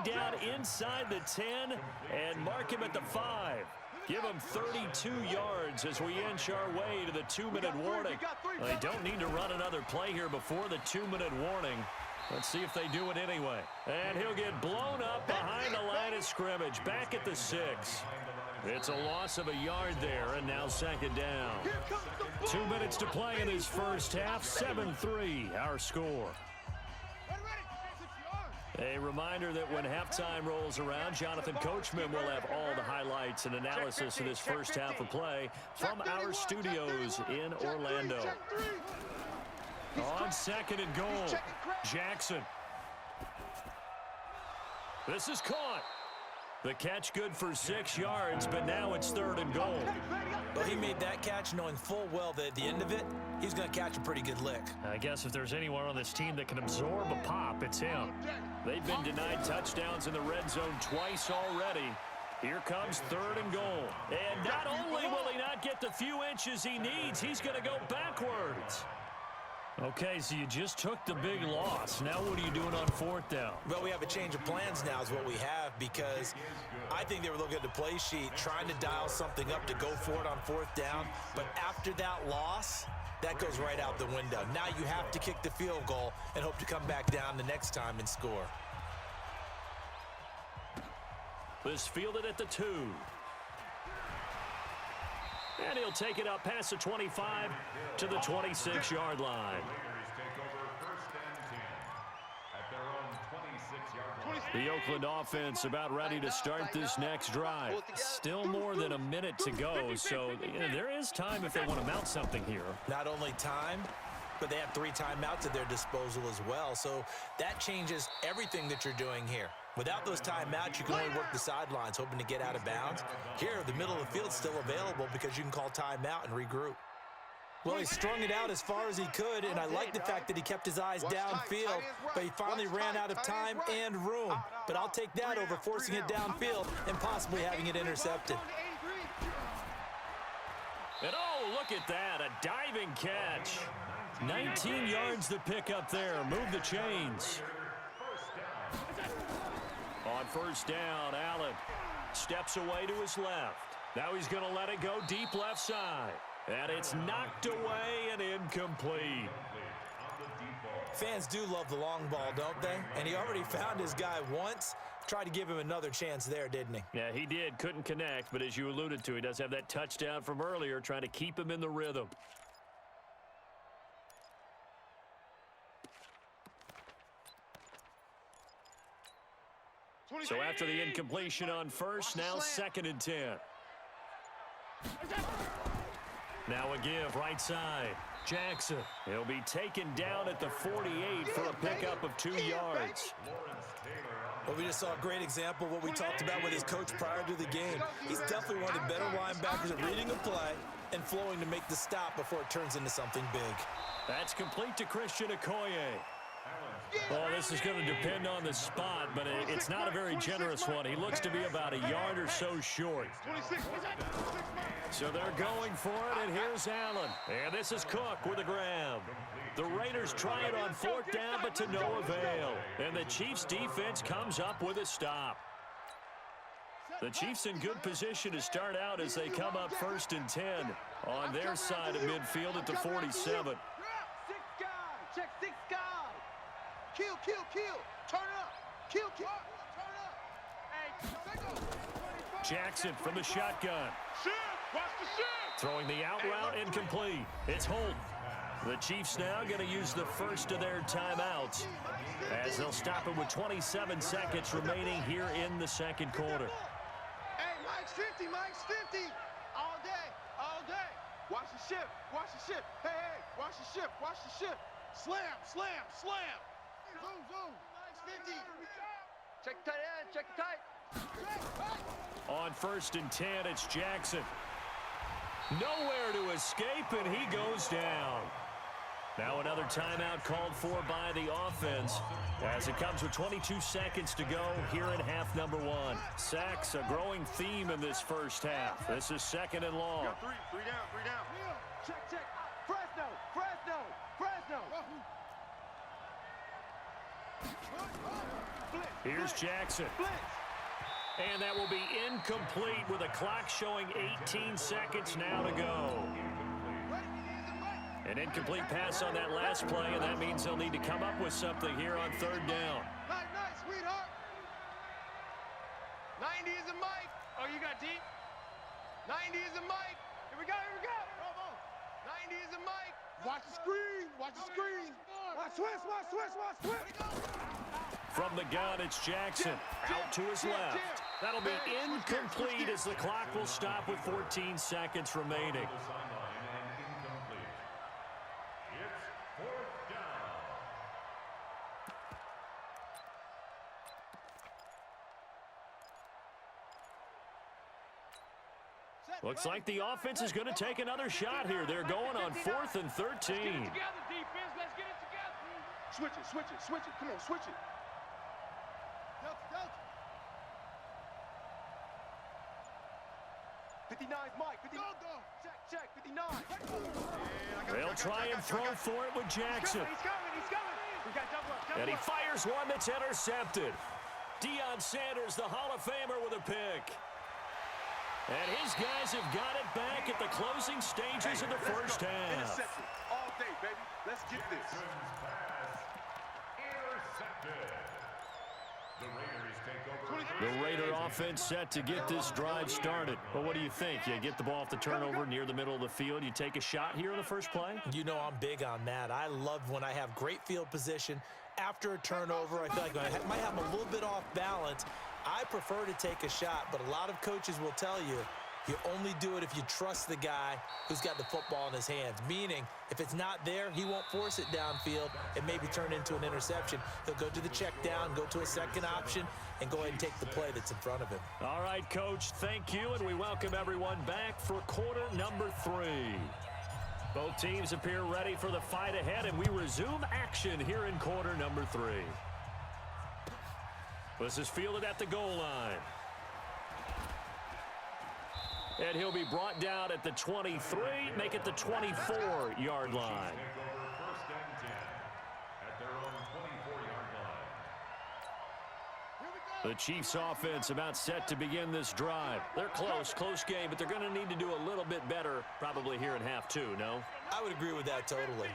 way down inside the 10 and mark him at the 5. Give him 32 yards as we inch our way to the 2-minute warning. They don't need to run another play here before the 2-minute warning. Let's see if they do it anyway. And he'll get blown up behind the line of scrimmage, back at the 6. It's a loss of a yard there, and now second down. 2 minutes to play in this first half, 7-3 our score. A reminder that when halftime rolls around, Jonathan Coachman will have all the highlights and analysis of this first half of play from our studios in Orlando. On second and goal, Jackson. This is caught. The catch good for 6 yards, but now it's third and goal. Well, he made that catch knowing full well that at the end of it, he's going to catch a pretty good lick. I guess if there's anyone on this team that can absorb a pop, it's him. They've been denied touchdowns in the red zone twice already. Here comes third and goal. And not only will he not get the few inches he needs, he's going to go backwards. Okay, so you just took the big loss. Now what are you doing on fourth down? Well, we have a change of plans now is what we have, because I think they were looking at the play sheet, trying to dial something up to go for it on fourth down. But after that loss, that goes right out the window. Now you have to kick the field goal and hope to come back down the next time and score. This fielded at the 2. And he'll take it up past the 25 to the 26-yard line. The Oakland offense about ready to start this next drive. Still more than a minute to go, so there is time if they want to mount something here. Not only time, but they have 3 timeouts at their disposal as well, so that changes everything that you're doing here. Without those timeouts, you can only work the sidelines, hoping to get out of bounds. Here, the middle of the field's still available because you can call timeout and regroup. Well, he strung it out as far as he could, and I like the fact that he kept his eyes downfield, but he finally ran out of time and room. But I'll take that over forcing it downfield and possibly having it intercepted. And oh, look at that, a diving catch. 19 yards to pick up there. Move the chains. On first down, Allen steps away to his left. Now he's going to let it go deep left side. And it's knocked away and incomplete. Fans do love the long ball, don't they? And he already found his guy once. Tried to give him another chance there, didn't he? Yeah, he did. Couldn't connect, but as you alluded to, he does have that touchdown from earlier, trying to keep him in the rhythm. So after the incompletion on first, now second and 10. Now a give right side. Jackson. He'll be taken down at the 48 for a pickup of 2 yards. Well, we just saw a great example of what we talked about with his coach prior to the game. He's definitely one of the better linebackers at reading a play and flowing to make the stop before it turns into something big. That's complete to Christian Okoye. Well, this is going to depend on the spot, but it's not a very generous one. He looks to be about a yard or so short. So they're going for it, and here's Allen. And this is Cook with a grab. The Raiders try it on fourth down, but to no avail. And the Chiefs' defense comes up with a stop. The Chiefs in good position to start out as they come up first and 10 on their side of midfield at the 47. Check 6 guys. Kill. Turn up. Kill. Turn up. Hey, Jackson from the shotgun. Throwing the out route incomplete. It's Holt. The Chiefs now going to use the first of their timeouts as they'll stop it with 27 seconds remaining here in the second quarter. Hey, Mike's 50. All day. Watch the ship. Hey, watch the ship. Slam. Zoom. Mike's 50. Check the tight end. On first and 10, it's Jackson. Nowhere to escape, and he goes down. Now another timeout called for by the offense as it comes with 22 seconds to go here in half number 1. Sacks, a growing theme in this first half. This is second and long. Three down. Check. Fresno. Blitz. Here's Jackson. And that will be incomplete with a clock showing 18 seconds now to go. An incomplete pass on that last play, and that means they'll need to come up with something here on third down. Nice, sweetheart. 90 is a mic. Oh, you got deep? 90 is a mic. Here we go. 90 is a mic. Watch the screen. Watch the screen. Watch switch. From the gun, it's Jackson. Out to his left. That'll be incomplete as the clock will stop with 14 seconds remaining. Looks like the offense is going to take another shot here. They're going on 4th and 13. Let's get it together, defense. Let's get it together. Switch it. Come on, switch it. Delta. 59's Mike. 59. Check. 59. They'll try and throw for it with Jackson. He's coming. We got double up. And he fires one that's intercepted. Deion Sanders, the Hall of Famer, with a pick. And his guys have got it back at the closing stages of the first half. Interception all day, baby. Let's get this. The Raider offense set to get this drive started. Well, what do you think? You get the ball off the turnover near the middle of the field. You take a shot here in the first play? You know I'm big on that. I love when I have great field position. After a turnover, I feel like I might have a little bit off balance. I prefer to take a shot, but a lot of coaches will tell you, you only do it if you trust the guy who's got the football in his hands. Meaning, if it's not there, he won't force it downfield and maybe turn into an interception. He'll go to the check down, go to a second option, and go ahead and take the play that's in front of him. All right, Coach, thank you, and we welcome everyone back for quarter number 3. Both teams appear ready for the fight ahead, and we resume action here in quarter number 3. This is fielded at the goal line. And he'll be brought down at the 23, make it the 24-yard line. The Chiefs offense about set to begin this drive. They're close game, but they're going to need to do a little bit better probably here in half 2, no? I would agree with that totally.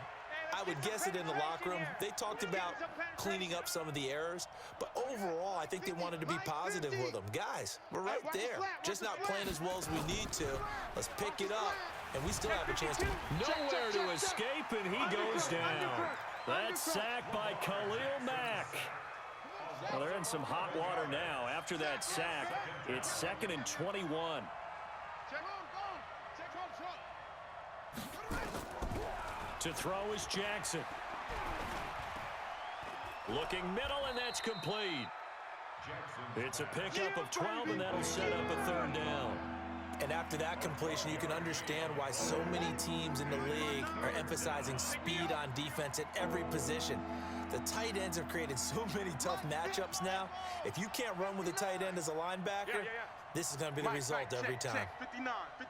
I would guess it in the locker room. They talked about cleaning up some of the errors, but overall, I think they wanted to be positive with them. Guys, we're right there. Just not playing as well as we need to. Let's pick it up, and we still have a chance to. Nowhere to escape, and he goes down. That's sacked by Khalil Mack. Well, they're in some hot water now. After that sack, it's 2nd and 21. To throw is Jackson. Looking middle, and that's complete. It's a pickup of 12, and that'll set up a 3rd down. And after that completion, you can understand why so many teams in the league are emphasizing speed on defense at every position. The tight ends have created so many tough matchups now. If you can't run with a tight end as a linebacker, this is going to be the result every time. 59. I'm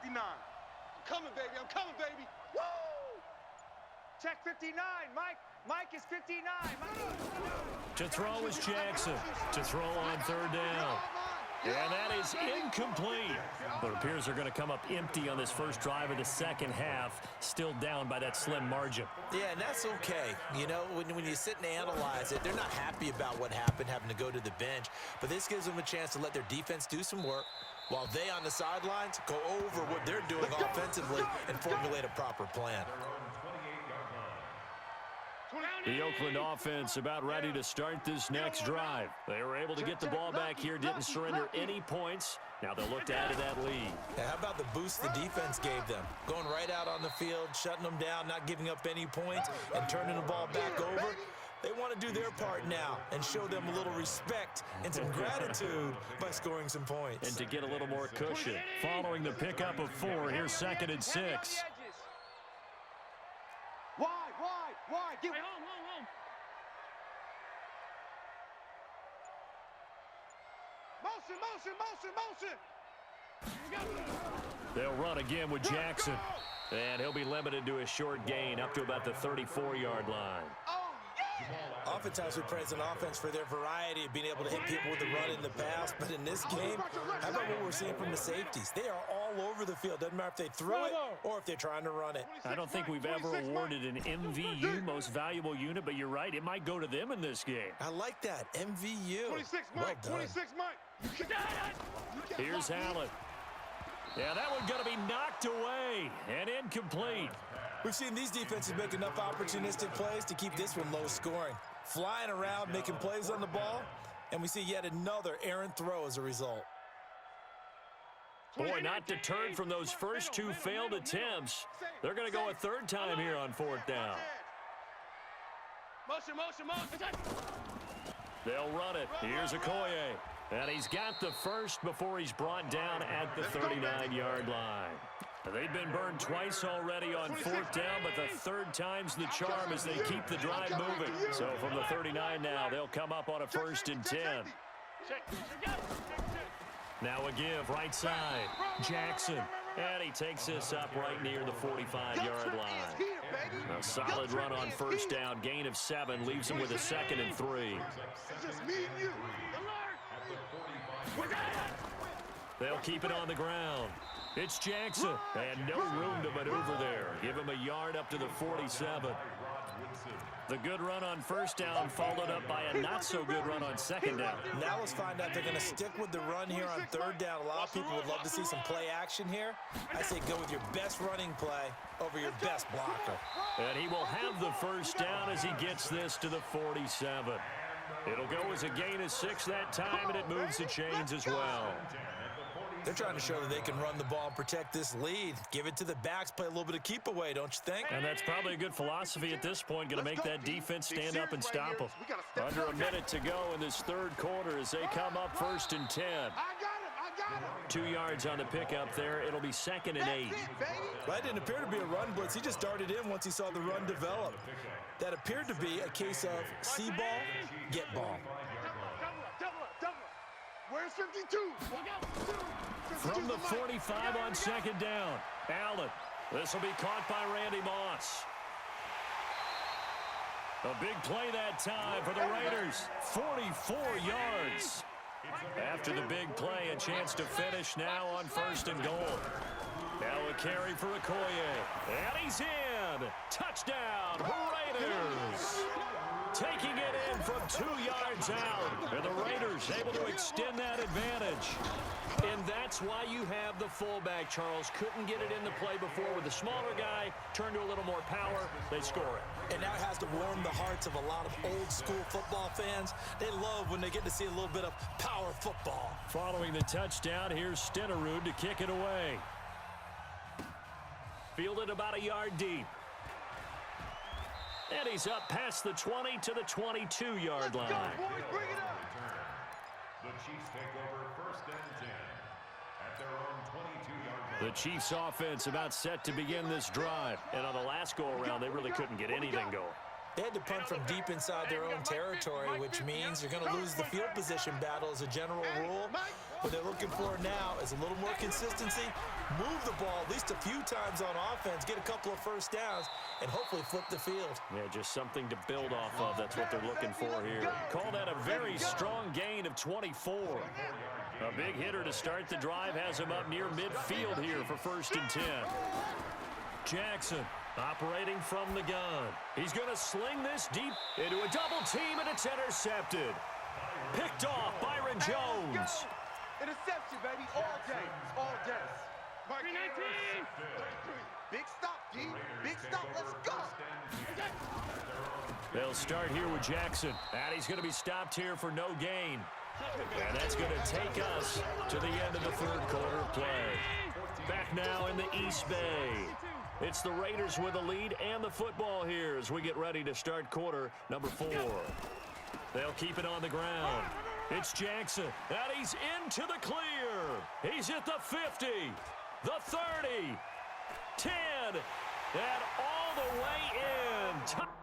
coming, baby. Woo! Check 59, Mike is 59. To throw is Jackson. To throw on 3rd down. And that is incomplete. But it appears they're going to come up empty on this first drive of the second half, still down by that slim margin. Yeah, and that's okay. You know, when you sit and analyze it, they're not happy about what happened, having to go to the bench. But this gives them a chance to let their defense do some work, while they on the sidelines go over what they're doing offensively and formulate a proper plan. The Oakland offense about ready to start this next drive. They were able to get the ball back here, didn't surrender any points. Now they'll look to add to that lead. How about the boost the defense gave them? Going right out on the field, shutting them down, not giving up any points, and turning the ball back over. They want to do their part now and show them a little respect and some gratitude by scoring some points. And to get a little more cushion. Following the pickup of 4, here's 2nd and 6. Wide. Get home. Motion. They'll run again with Jackson. And he'll be limited to a short gain up to about the 34-yard line. Oh, yeah! Oftentimes we praise an offense for their variety of being able to hit people with the run in the pass, but in this game, how about what we're seeing from the safeties? They are all over the field. Doesn't matter if they threw it or if they're trying to run it. I don't think we've ever awarded an MVU, most valuable unit, but you're right, it might go to them in this game. I like that, MVU. 26 Well Mike, done. 26 Mike. Here's Allen. Yeah, that one going to be knocked away and incomplete. We've seen these defenses make enough opportunistic plays to keep this one low scoring. Flying around, making plays on the ball, and we see yet another errant throw as a result. Boy, not deterred from those first two failed attempts. They're going to go a third time here on fourth down. Motion, motion, motion. They'll run it. Here's Okoye. And he's got the first before he's brought down at the 39-yard line. They've been burned twice already on fourth down, but the third time's the charm as they keep the drive moving. So from the 39 now, they'll come up on a 1st and 10. Now a give, right side. Jackson. And he takes this up right near the 45-yard line. A solid run on first down. Gain of 7 leaves him with a 2nd and 3. They'll keep it on the ground. It's Jackson, and no room to maneuver there. Give him a yard up to the 47. The good run on first down followed up by a not-so-good run on second down. Now let's find out if they're going to stick with the run here on third down. A lot of people would love to see some play action here. I say go with your best running play over your best blocker. And he will have the first down as he gets this to the 47. It'll go as a gain of 6 that time, and it moves the chains as well. They're trying to show that they can run the ball and protect this lead. Give it to the backs, play a little bit of keep away, don't you think? And that's probably a good philosophy at this point, going to make that defense stand up and stop them. Under a minute to go in this third quarter as they come up 1st and 10. 2 yards on the pickup there. It'll be 2nd and 8. Well, that didn't appear to be a run blitz. He just darted in once he saw the run develop. That appeared to be a case of see ball, get ball. Where's 52? From the 45 on 2nd down. Allen. This will be caught by Randy Moss. A big play that time for the Raiders. 44 yards. After the big play, a chance to finish now on 1st and goal. Now a carry for Okoye. And he's in. Touchdown, Raiders. Taking it in from 2 yards out. And the Raiders able to extend that advantage. And that's why you have the fullback, Charles. Couldn't get it into play before with the smaller guy. Turned to a little more power. They score it. And that has to warm the hearts of a lot of old-school football fans. They love when they get to see a little bit of power football. Following the touchdown, here's Stenerud to kick it away. Fielded about a yard deep. And he's up past the 20 to the 22-yard line. The Chiefs take over 1st and 10 at their own 22-yard line. The Chiefs offense about set to begin this drive. And on the last go-around, they really couldn't get anything going. They had to punt from deep inside their own territory, which means you're going to lose the field position battle as a general rule. What they're looking for now is a little more consistency, move the ball at least a few times on offense, get a couple of first downs, and hopefully flip the field. Yeah, just something to build off of. That's what they're looking for here. Call that a very strong gain of 24. A big hitter to start the drive has him up near midfield here for 1st and 10. Jackson operating from the gun. He's going to sling this deep into a double team, and it's intercepted. Picked off Byron Jones. Interception, baby, all day, all day. 319. Big stop, D. Big stop, let's go. They'll start here with Jackson. And he's going to be stopped here for no gain. And that's going to take us to the end of the third quarter of play. Back now in the East Bay. It's the Raiders with the lead and the football here as we get ready to start quarter number 4. They'll keep it on the ground. It's Jackson, and he's into the clear. He's at the 50, the 30, 10, and all the way in.